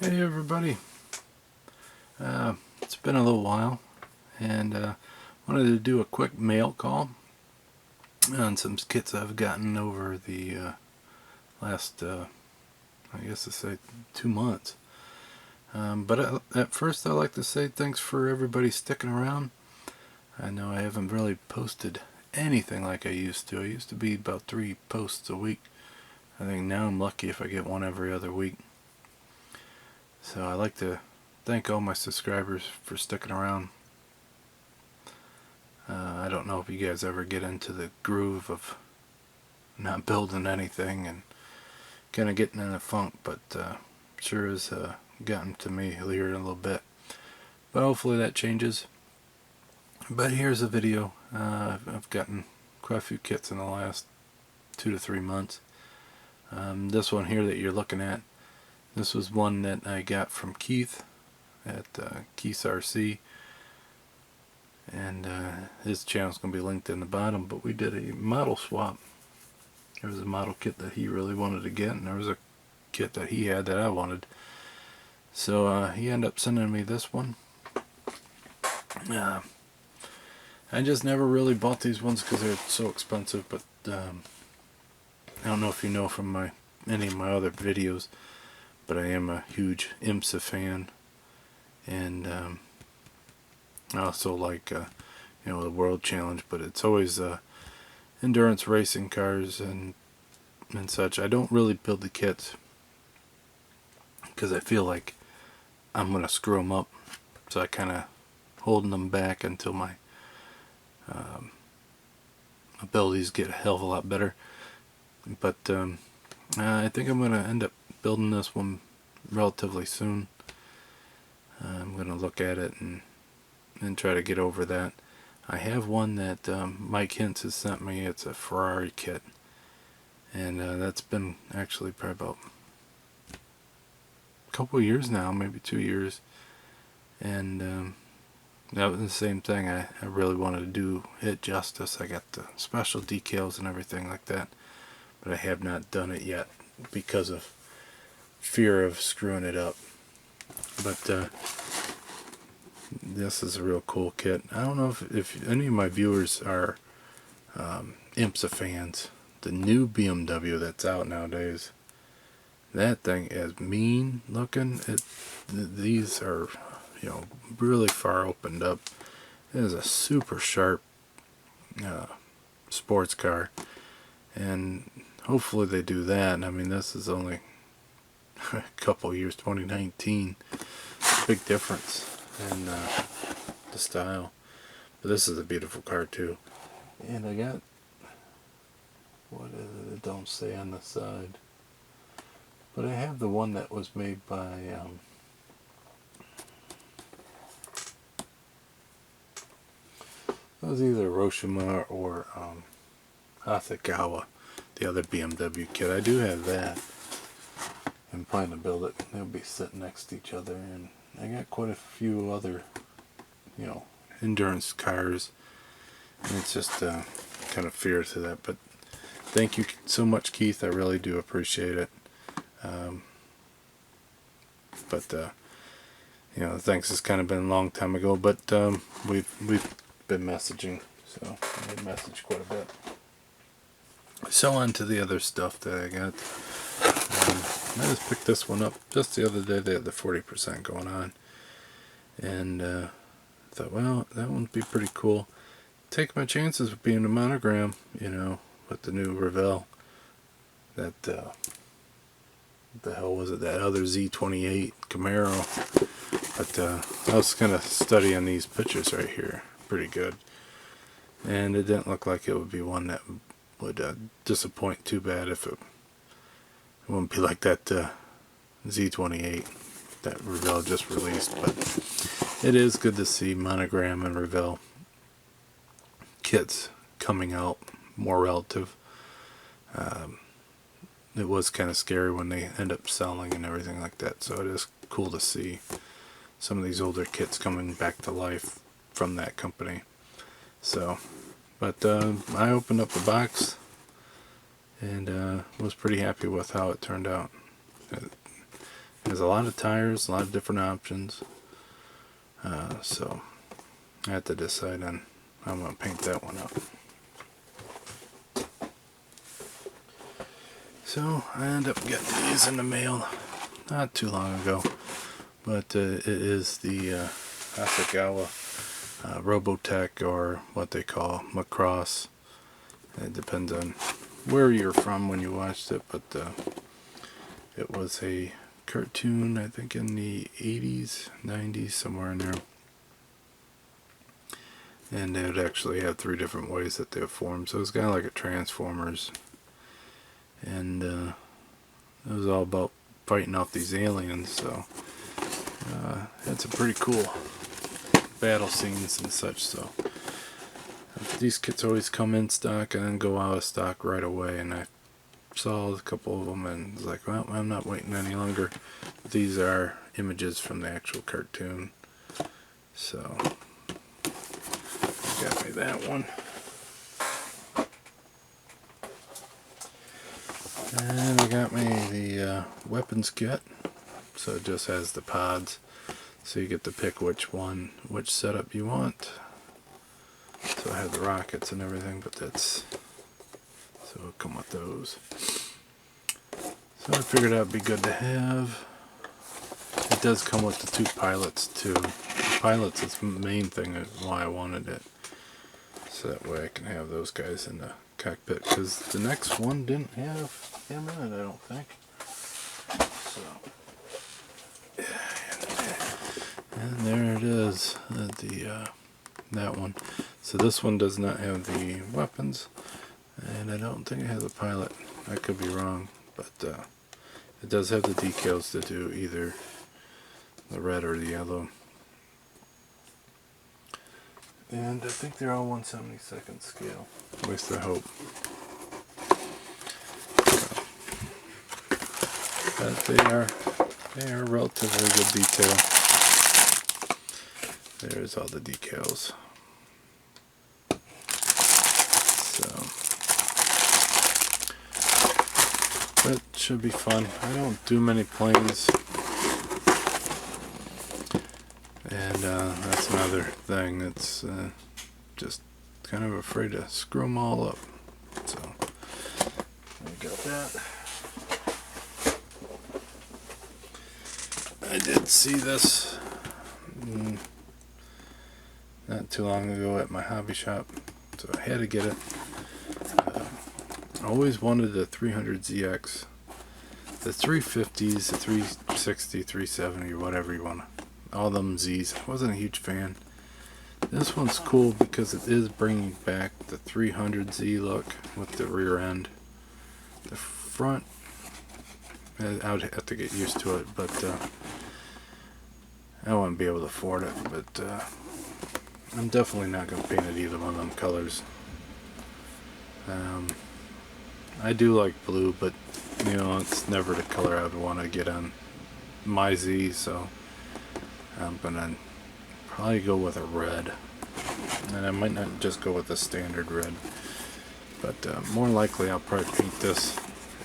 Hey everybody, it's been a little while and wanted to do a quick mail call on some kits I've gotten over the last, I guess to say 2 months. But at first I'd like to say thanks for everybody sticking around. I know I haven't really posted anything like I used to. I used to be about 3 posts a week. I think now I'm lucky if I get one every other week. So I'd like to thank all my subscribers for sticking around. I don't know if you guys ever get into the groove of not building anything and kind of getting in a funk, but sure has gotten to me here in a little bit. But hopefully that changes. But here's a video. I've gotten quite a few kits in the last 2 to 3 months. This one here that you're looking at, this was one that I got from Keith at Keith's RC, and his channel is going to be linked in the bottom. But we did a model swap. There was a model kit that he really wanted to get, and there was a kit that he had that I wanted. So he ended up sending me this one. I just never really bought these ones because they're so expensive, but I don't know if you know from any of my other videos, but I am a huge IMSA fan, and I also like the World Challenge, but it's always endurance racing cars and such. I don't really build the kits because I feel like I'm gonna screw them up, so I kind of holding them back until my abilities get a hell of a lot better. But I think I'm gonna end up building this one relatively soon. I'm gonna look at it and try to get over that. I have one that Mike Hintz has sent me. It's a Ferrari kit, and that's been actually probably about a couple of years now, maybe 2 years, and that was the same thing. I really wanted to do it justice. I got the special decals and everything like that, but I have not done it yet because of fear of screwing it up. But this is a real cool kit. I don't know if any of my viewers are IMSA fans. The new BMW that's out nowadays, that thing is mean looking. These are, really far opened up. It is a super sharp sports car, and hopefully they do that. I mean, this is only a couple years, 2019. Big difference in the style, but this is a beautiful car too. And I got, what is it? It don't say on the side, but I have the one that was made by it was either Hiroshima or Hasegawa, the other BMW kit. I do have that. I'm planning to build it. They'll be sitting next to each other, and I got quite a few other, endurance cars, and it's just kind of fear to that. But thank you so much, Keith. I really do appreciate it. Thanks. It's kind of been a long time ago, but we've been messaging, so I messaged quite a bit. So on to the other stuff that I got. I just picked this one up just the other day. They had the 40% going on, and thought, well, that one would be pretty cool. Take my chances with being a monogram, with the new Revell. That the hell was it? That other Z28 Camaro. But I was kind of studying these pictures right here, pretty good, and it didn't look like it would be one that would disappoint too bad. If it wouldn't be like that Z28 that Revell just released. But it is good to see monogram and Revell kits coming out more relative. It was kind of scary when they end up selling and everything like that, so it is cool to see some of these older kits coming back to life from that company. So, but I opened up the box and was pretty happy with how it turned out. There's a lot of tires, a lot of different options. So I have to decide on how I'm going to paint that one up. So I ended up getting these in the mail not too long ago, but it is the Hasegawa Robotech, or what they call Macross. It depends on where you're from when you watched it, but it was a cartoon, I think in the 80s, 90s, somewhere in there. And they would actually have 3 different ways that they would form. So it was kind of like a Transformers. And it was all about fighting off these aliens. So had some pretty cool battle scenes and such. So these kits always come in stock and then go out of stock right away. And I saw a couple of them and was like, well, I'm not waiting any longer. These are images from the actual cartoon. So got me that one. And I got me the weapons kit. So it just has the pods. So you get to pick which setup you want. So I have the rockets and everything, but that's, so it'll come with those. So I figured that'd be good to have. It does come with the 2 pilots too. The pilots is the main thing why I wanted it. So that way I can have those guys in the cockpit, because the next one didn't have him in it, I don't think. So, and there it is, that one. So this one does not have the weapons, and I don't think it has a pilot. I could be wrong, but it does have the decals to do either the red or the yellow. And I think they're all 1/72nd scale. At least I hope. But they are relatively good detail. There's all the decals. So that should be fun. I don't do many planes. And that's another thing that's just kind of afraid to screw them all up. So I got that. I did see this not too long ago at my hobby shop, so I had to get it. I always wanted the 300ZX, the 350s, the 360, 370, or whatever you want. All them Z's. I wasn't a huge fan. This one's cool because it is bringing back the 300Z look with the rear end. The front, I would have to get used to it, but I wouldn't be able to afford it. But I'm definitely not going to paint it either one of them colors. I do like blue, but you know, it's never the color I would want to get on my Z, so I'm gonna probably go with a red, and I might not just go with the standard red, but more likely I'll probably paint this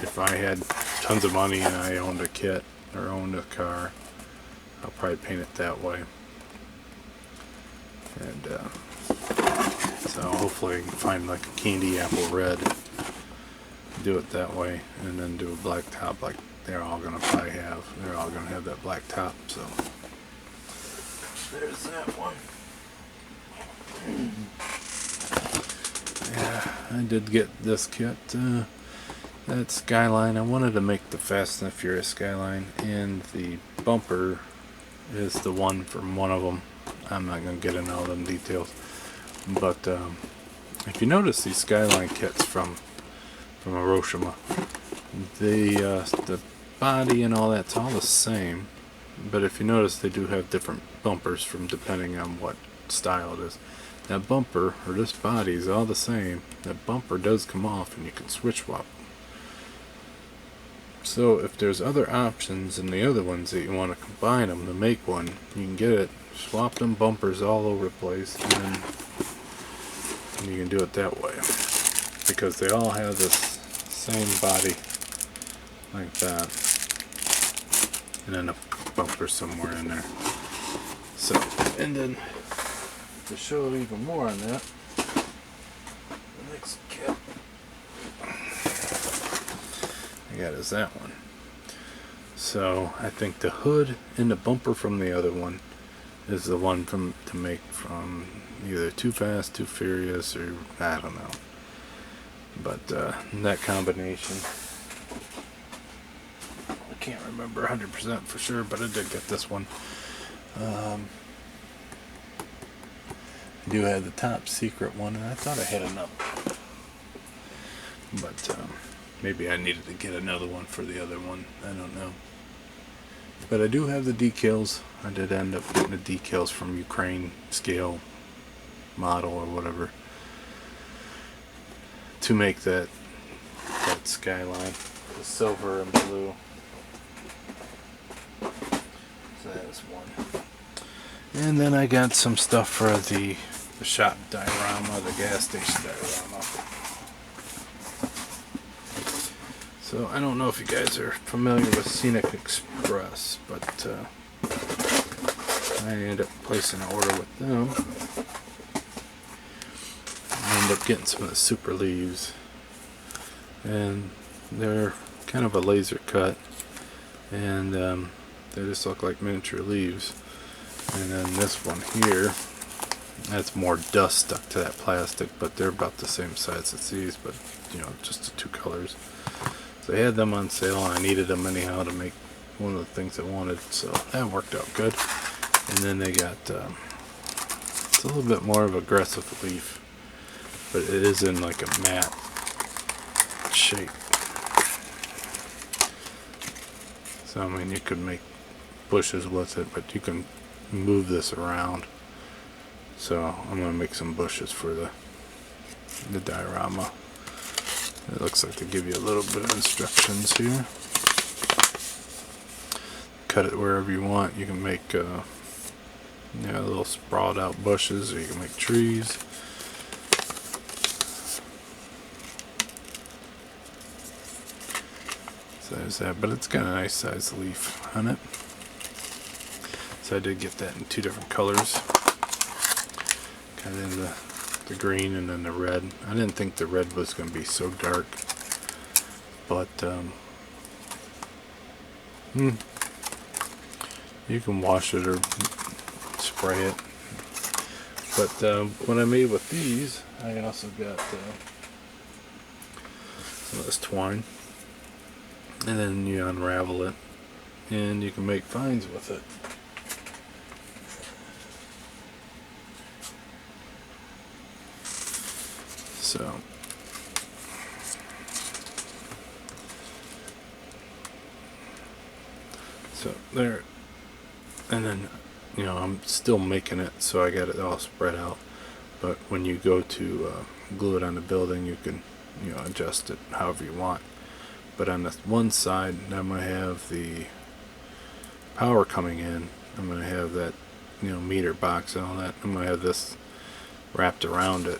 if I had tons of money and I owned a kit or owned a car. I'll probably paint it that way, and so hopefully I can find like a candy apple red, do it that way, and then do a black top like they're all gonna probably have. They're all gonna have that black top, so. There's that one. Yeah, I did get this kit. That Skyline. I wanted to make the Fast and the Furious Skyline, and the bumper is the one from one of them. I'm not going to get into all them details. But if you notice these Skyline kits from Hiroshima, the body and all that's all the same. But if you notice, they do have different bumpers from depending on what style it is. That bumper, or this body, is all the same. That bumper does come off and you can switch swap. So if there's other options in the other ones that you want to combine them to make one, you can get it, swap them bumpers all over the place, and then you can do it that way. Because they all have this same body like that. and then a bumper somewhere in there. So, and then to show even more on that, the next cap I got is that one. So I think the hood and the bumper from the other one is the one to make from either Too Fast, Too Furious, or I don't know. But that combination, I can't remember 100% for sure, but I did get this one. I do have the top secret one, and I thought I had enough. But maybe I needed to get another one for the other one. I don't know. But I do have the decals. I did end up getting the decals from Ukraine scale model or whatever to make that skyline, the silver and blue. So that's one. And then I got some stuff for the shop diorama, the gas station diorama. So I don't know if you guys are familiar with Scenic Express, but I ended up placing an order with them. I ended up getting some of the super leaves, and they're kind of a laser cut, and they just look like miniature leaves. And then this one here, that's more dust stuck to that plastic, but they're about the same size as these, but you know, just the two colors. So they had them on sale, and I needed them anyhow to make one of the things I wanted, so that worked out good. And then they got it's a little bit more of aggressive leaf, but it is in like a matte shape. So I mean, you could make bushes with it, but you can move this around. So I'm gonna make some bushes for the diorama. It looks like they give you a little bit of instructions here. Cut it wherever you want. You can make little sprawled out bushes, or you can make trees. So there's that, but it's got a nice size leaf on it. So I did get that in two different colors. Kind of in the green and then the red. I didn't think the red was going to be so dark, but you can wash it or spray it. But what I made with these, I also got some of this twine, and then you unravel it and you can make vines with it. So there, and then I'm still making it, so I got it all spread out. But when you go to glue it on the building, you can adjust it however you want. But on the one side, I'm going to have the power coming in. I'm going to have that meter box and all that. I'm going to have this wrapped around it.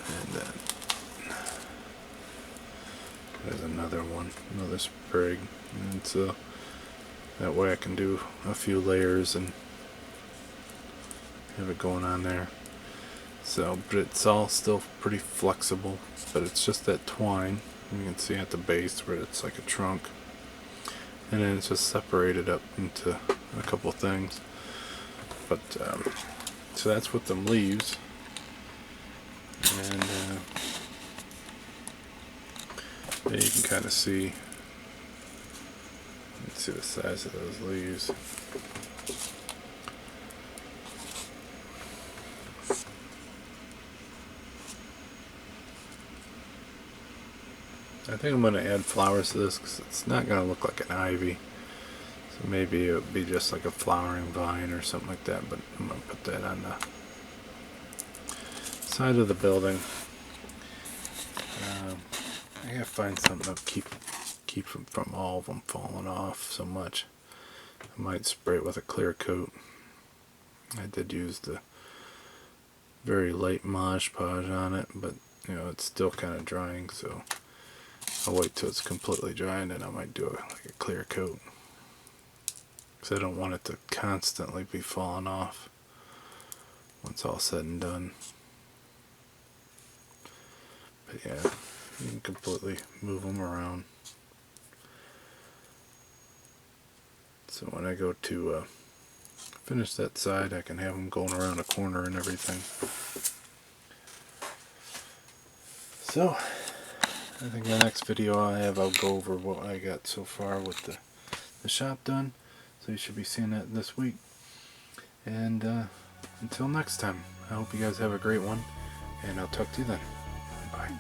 And then there's another one, another sprig. And so that way I can do a few layers and have it going on there. So, but it's all still pretty flexible, but it's just that twine. You can see at the base where it's like a trunk. And then it's just separated up into a couple things. But, so that's what them leaves. And there you can kind of see, let's see the size of those leaves. I think I'm going to add flowers to this because it's not going to look like an ivy. So maybe it would be just like a flowering vine or something like that, but I'm going to put that on the side of the building. I gotta find something to keep from all of them falling off so much. I might spray it with a clear coat. I did use the very light Mod Podge on it, but it's still kind of drying, so I'll wait till it's completely dry and then I might do like a clear coat. Because I don't want it to constantly be falling off once all said and done. But yeah, you can completely move them around. So when I go to finish that side, I can have them going around the corner and everything. So I think the next video I'll go over what I got so far with the shop done. So you should be seeing that this week. And until next time, I hope you guys have a great one, and I'll talk to you then. Bye.